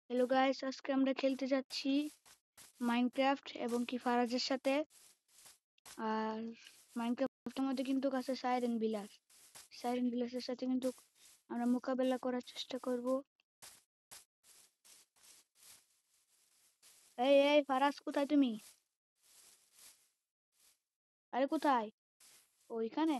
Hello guys, আজকে আমরা খেলতে যাচ্ছি মাইনক্রাফট এবং কি ফারাজের সাথে। আর মাইনক্রাফটের মধ্যে কিন্তু আছে সাইরেন বিলাসের সাথে কিন্তু আমরা মোকাবেলা করার চেষ্টা করব। এই এই ফারাজ, কোথায় তুমি? আরে কোথায়? ওইখানে।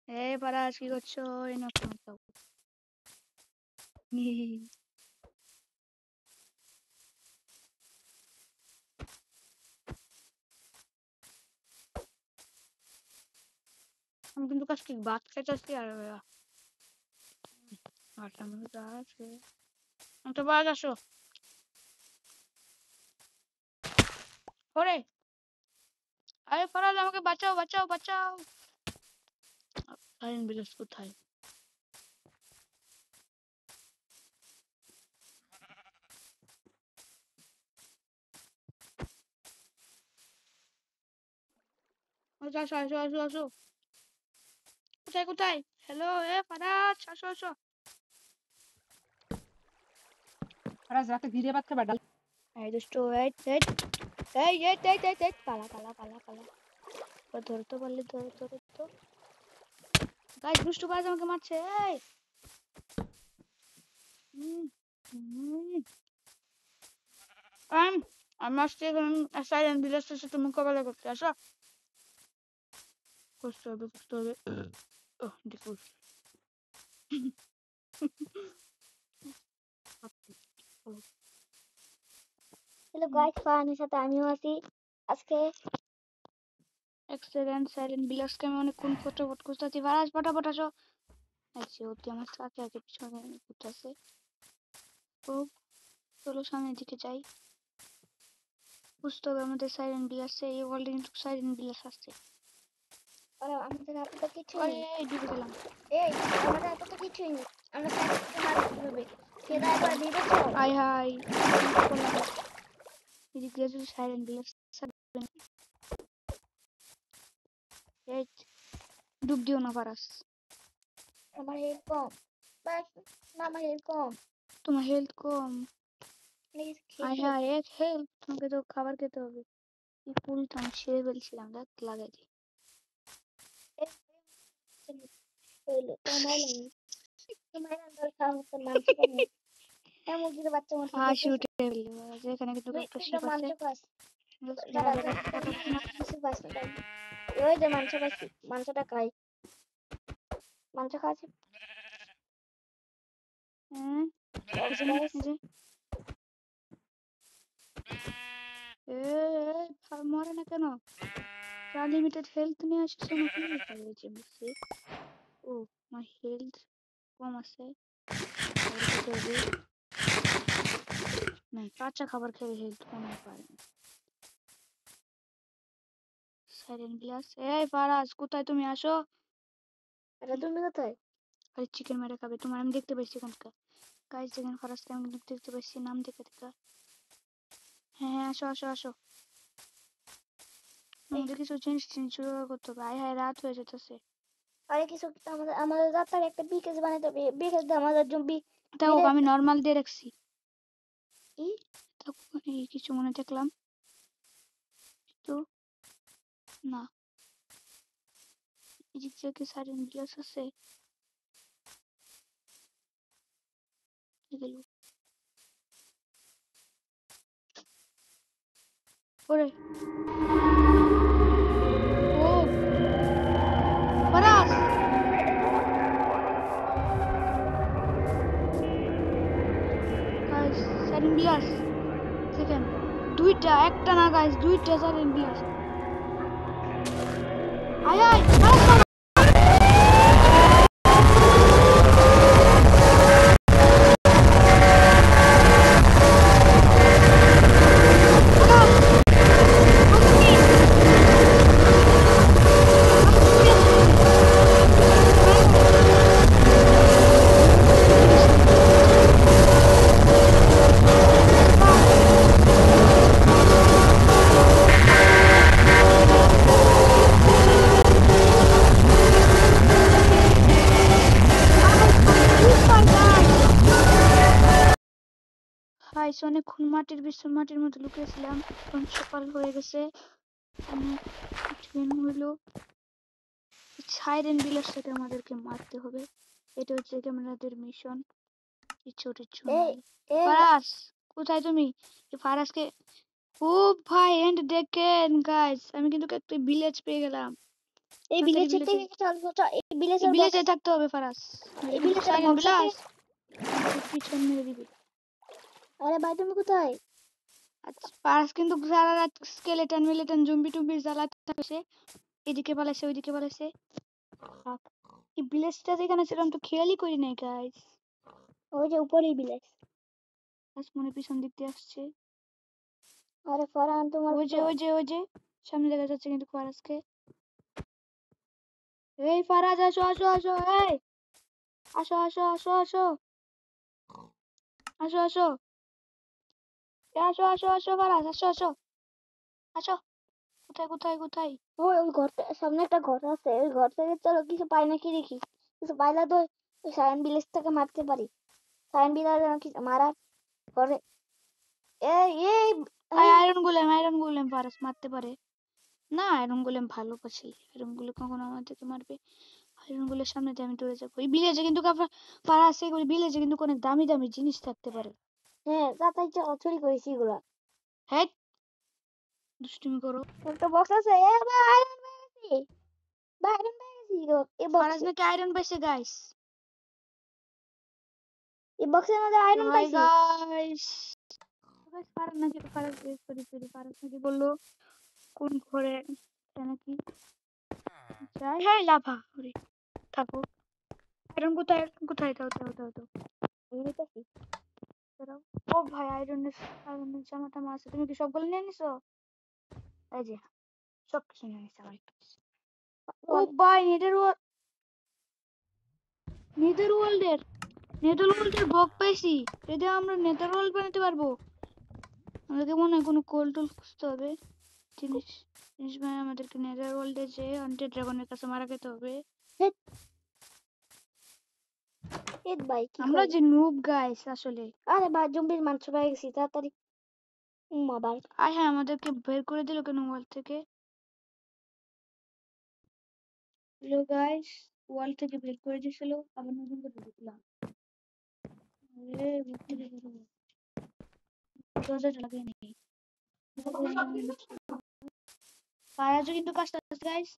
এই ফারাজ, কি করছো? এই না ফোন দাও। আমি কিন্তু কাজকে ভাত খাইতেছি আর আটা মজা আছে। তো বাজ আসো। ওরে আরে ফারাজ, আমাকে বাঁচাও বাঁচাও বাঁচাও। সাইরেন বিলাস কোথায়? আসো আসো আসো আসো আসো। কোথায় কোথায়? হ্যালো, এ ফারাজ, আসো আসো। ফারাজ রাতে ঘিরে বাদ খাবার ডাল। এই দুষ্টু, এই এই এই এই এই এই এই পালা পালা পালা পালা। ধরতে পারলে ধরো ধরো তো। গাইস, দুষ্টু ফারাজ আমাকে মারছে। এই হুম, হুম। আমি আসছি এখন সাইলেন্ট ভিলেজের সাথে মোকাবেলা করতে। আসো। করতে হবে করতে হবে। ওহ দেখো। হ্যালো গাইস, ফারানের সাথে আমিও আছি আজকে। এক সেকেন্ড, সাইলেন্ট ভিলেজকে আমি অনেকক্ষণ ফটোফট করতেছি। ফারাজ ফটাফট আসো। আচ্ছা, ওটি আমার সাথে আগে পিছনে ঘুরতেছে। ও চলো সামনের দিকে যাই। বুঝতে হবে আমাদের সাইরেন বিলাসে, এই ওয়ার্ল্ডে কিন্তু সাইরেন বিলাস আসছে। আর আমাদের হাতে তো কিছুই আরে নেই। এই ডুবে গেলাম। এই আমাদের হাতে তো কিছুই নেই, আমরা সাইকেলকে মারি কিভাবে? সেটা একবার ভেবেছো? হাই হাই, এদিক দিয়ে যদি সাইরেন বিলাস এই ডুব দিও না ফারাস। আমার হেল্প কম। বাস না, আমার হেল্প কম। তোমার হেলথ কম? প্লিজ হাই খেতে। হাই, এক হেল্প, তোমাকে তো খাবার খেতে হবে। এই ফুলটা আমি ছিঁড়ে ফেলছিলাম, দেখ লাগাই দিই। হইলো তোমার তোমার আন্দার খাওয়া মতো মাংস কম। হ্যাঁ, মুরগির বাচ্চা মতো হাসি দেখতেছো? উঠে ফেললো। যেখানে কিন্তু একটা তুই তো শিপ আছে। মাংস খাস। মেরা দাঁড়া, মেরা কিছু পাস না তাই। ওই যে মাংস পাচ্ছি, মাংসটা খাই। মাংস খাওয়াছি। হ্যাঁ যে মরে না কেন? আনলিমিটেড হেলথ নিয়ে আসছে নাকি? ও মাই হেলথ কম আছে। না, কাঁচা খাবার খেয়ে হেলথ কমে পারে না। সাইলেন্ট গ্লাস, এই ফারাজ কোথায় তুমি? আসো। এটা তুমি কোথায়? আরে চিকেন মেরে খাবে তোমার, আমি দেখতে পাচ্ছি এখানকার। গাইস দেখেন, ফারাজকে আমি কিন্তু দেখতে পাচ্ছি নাম দেখে দেখা। হ্যাঁ হ্যাঁ, আসো আসো আসো। আমাদের কিছু জিনিস জোগাড় করতে হবে। আয় হায়, রাত হয়ে যেতেছে। আরে কিছু আমাদের আমাদের রাস্তায় একটা বিকেজ বানাতে হবে। বিকেজ দিয়ে আমাদের জমি দেখো, আমি নর্মাল দিয়ে রাখছি। কি এই কিছু মনে দেখলাম তো না। এদিক থেকে সাইলেন্ট গ্লাস আছে। গেল ওরে। ও ফারাজ, গাইস সাইলেন্ট গ্লাস দেখেন, দুইটা, একটা না গাইস, দুইটা সাইলেন্ট গ্লাস। আয় আয় ফারাজ, গাইস অনেকক্ষণ মাটির মধ্যে লুকিয়েছিলাম, এখন সকাল হয়ে গেছে। অনেক ট্রেন হইলো। সাইরেন বিলাসটাকে আমাদেরকে মারতে হবে, এটা হচ্ছে ক্যামেরাদের মিশন। কিছু টিচ্ছু এই নাই। এই ফারাস কোথায় তুমি? এই ফারাসকে, ও ভাই এন্ড দেখেন গাইস, আমি কিন্তু একটা ভিলেজ পেয়ে গেলাম। এই তাড়াতাড়ি ভিলেজের থেকে এই এই ভিলেজের বক্স, ভিলেজে থাকতে হবে ফারাস, এই কিন্তু ভিলেজের সাইরেন বক্সের থেকে। বিলাস আমাদের পিছন মেরে দিবে। আরে ভাই তুমি কোথায়? আচ্ছা ফারাস কিন্তু সারা রাত স্কেলেটন মিলেটন জম্বি টুম্বি জ্বালাতে থাকে সে, এদিকে পালাইছে ওইদিকে পালাইছে। থাক, এই ভিলেজটা যেখানে ছিলাম তো খেয়ালই করি নাই গাইস। ওই যে উপরেই ভিলেজ। আজ মনে পিছন দিক দিয়ে আসছে। আরে ফারহান তোমার ওই যে সামনে দেখা যাচ্ছে কিন্তু ফারাজকে। এই ফারাজ আসো আসো আসো, এই আসো আসো আসো আসো আসো আসো, আসো আসো আসো ফারাজ আসো আসো আসো। কোথায় কোথায় কোথায়? ওই ঘর সামনে একটা ঘর আছে, ওই ঘর থেকে চলো কিছু পাই নাকি দেখি। কিছু পাইলে তো ওই সায়ন ভিলেজটাকে মারতে পারি। সায়ন ভিলেজ কিছু মারার ঘরে। এই এই এই আয়রন গোলেম ফারাজ মারতে পারে না। আয়রন গোলেম ভালো পাচ্ছি, আয়রন গোলেম কখনো আমাদেরকে মারবে? আয়রন গোলের সামনে দিয়ে আমি দৌড়ে যাবো। এই ভিলেজে কিন্তু ফারাজ এগুলি ভিলেজে কিন্তু অনেক দামি দামি জিনিস থাকতে পারে। হ্যাঁ তাই চুরি করেছি এগুলা। হ্যাঁ দুষ্টুমি করো। একটা বক্স আছে, এ ভাই আয়রন পেয়ে গেছি, ভাই আয়রন পেয়ে গেছি এই ফারাজ বক্সে। নাকি আয়রন পাইছে গাইস। এই বক্সের মধ্যে আয়রন হাই পাইছি। গাইস, ফারাজ নাকি ফারাজ নাকি বললো কোন ঘরে নাকি যাই। হ্যাঁ লাভা ওরে থাকো। আয়রন কোথায় কোথায়? দাও দাও দাও দাও নিতেছি। দাও। ও ভাই আয়রনের জামা টামা আছে, তুমি কি সবগুলো নিয়ে নিছো? এই যে সব কিছু নিয়ে নিছো আমার একটু। ও ভাই নেদার ওয়ার্ল্ডের বক পাইছি। যদি আমরা নেদার ওয়ার্ল্ড বানাতে পারবো। আমাদেরকে মনে হয় কোনো কোল টোল খুঁজতে হবে। জিনিস জিনিস মানে আমাদেরকে নেদার ওয়ার্ল্ডে যে হান্টেড ড্রাগনের কাছে মারা খেতে হবে। এ ভাই কি আমরা করে? যে নুব গাইস আসলে। আরে ভাই জম্বির মাংস পেয়ে গেছি তাড়াতাড়ি। ভাই আয় হ্যাঁ, আমাদেরকে বের করে দিল কেন ওয়াল থেকে? হ্যালো গাইস, ওয়াল থেকে বের করে দিয়েছিল, আবার নতুন করে ঢুকলাম। আরে ভিতরে বেরো, দরজাটা লাগিয়ে নেই। ফারাজও কিন্তু কাজটা গাইস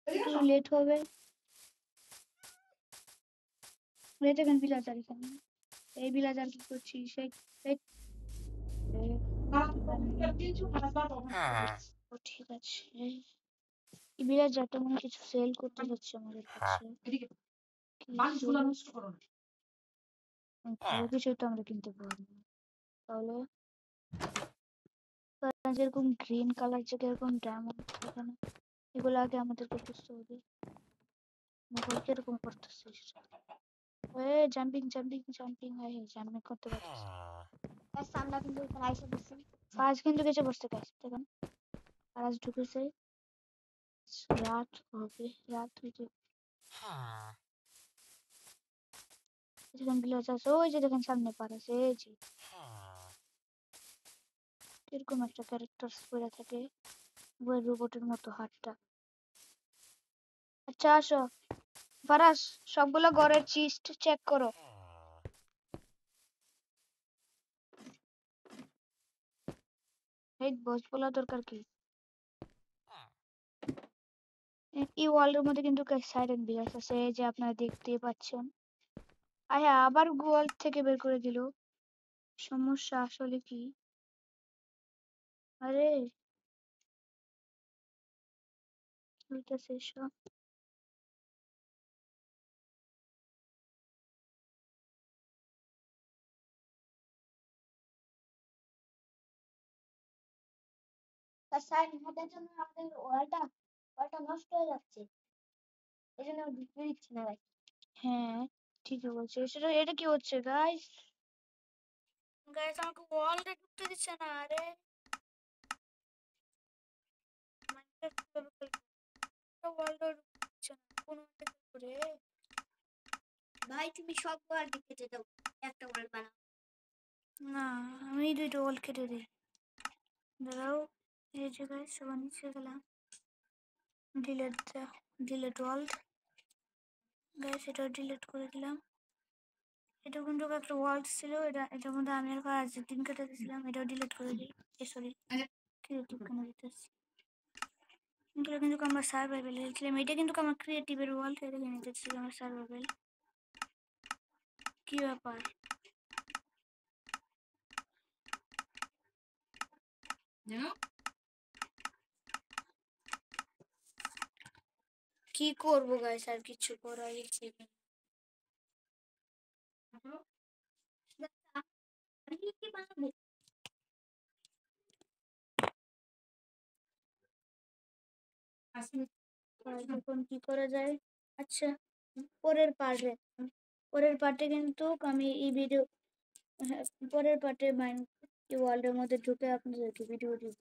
একটু লেট হবে। লেট এখন বিলাজার এখানে। এই বিলাজার কি করছি সেই ও ঠিক আছে। এই বিলাজারটা মনে হয় কিছু সেল করতে যাচ্ছে আমাদের কাছে। কি sell? ভালো কিছুই তো আমরা কিনতে পারবো না। তাহলে যেরকম গ্রিন কালার যে এরকম ডায়মন্ড এখানে, এগুলো আগে আমাদেরকে খুঁজতে হবে। মোবাইল কিরকম করতেছিস? জাম্পিং জাম্পিং জাম্পিং, হ্যাঁ জাম্পিং করতে পারতেছি। আমরা কিন্তু এখানে আইসা বসছি। ফাজ কিন্তু কিছু বসতে পারছি দেখেন। ফাজ ঢুকেছে, রাত হবে, রাত হইতে যেখানে ভিলেজ আছে ওই যে দেখেন সামনে পার আছে, এই যে এরকম একটা ক্যারেক্টার পরে থাকে, ওই রোবটের মতো হাতটা। আচ্ছা আসো ফারাস, সবগুলো ঘরের চিস্ট চেক করো। এই বস বলা দরকার কি? এই ওয়ালের মধ্যে কিন্তু সাইরেন ভিলেজ আছে, এই যে আপনারা দেখতে পাচ্ছেন। আয়া আবার গোয়াল থেকে বের করে দিল। সমস্যা আসলে কি? আরে কি হইতাছে এসব? তার সাইড হাতের জন্য আমাদের ওয়ালটা নষ্ট হয়ে যাচ্ছে। এই জন্য ঢুকতে দিচ্ছি না ভাই। হ্যাঁ ঠিকই বলছে। সেটা এটা কি হচ্ছে গাইস? গাইস আমাকে ওয়ালটা ঢুকতে দিচ্ছে না। আরে মাইনক্রাফট কিভাবে খেলবো? ওয়ালটা ঢুকতে দিচ্ছে না কোনো করে। ভাই তুমি সব ওয়াল কেটে দাও, একটা ওয়াল বানাও। না, আমি এই দুইটা ওয়াল কেটে দিই। দাঁড়াও, এই যে গাইস সবার নিচে গেলাম। ডিলেট ওয়ার্ল্ড গাইস, এটা ডিলিট করে দিলাম। এটা কিন্তু একটা ওয়ার্ল্ড ছিল, এটার মধ্যে আমি আর কাজ দিন কেটে দিয়েছিলাম, এটাও ডিলিট করে দিই। সরি, ক্রিয়েটিভ কেন দিতেছি, এগুলো কিন্তু আমরা সার্ভাইভাল খেলছিলাম। এটা কিন্তু আমার ক্রিয়েটিভের ওয়ার্ল্ড, এটা কিনে ছিল আমার সার্ভাইভাল। কি ব্যাপার, কি করবো গাইস, আর কিছু করার ইচ্ছে নেই। এখন কি করা যায়? আচ্ছা, পরের পার্টে কিন্তু আমি এই ভিডিও, হ্যাঁ, পরের পার্টে মাইন্ড ওয়ার্ল্ডের মধ্যে ঢুকে আপনাদেরকে ভিডিও দিব।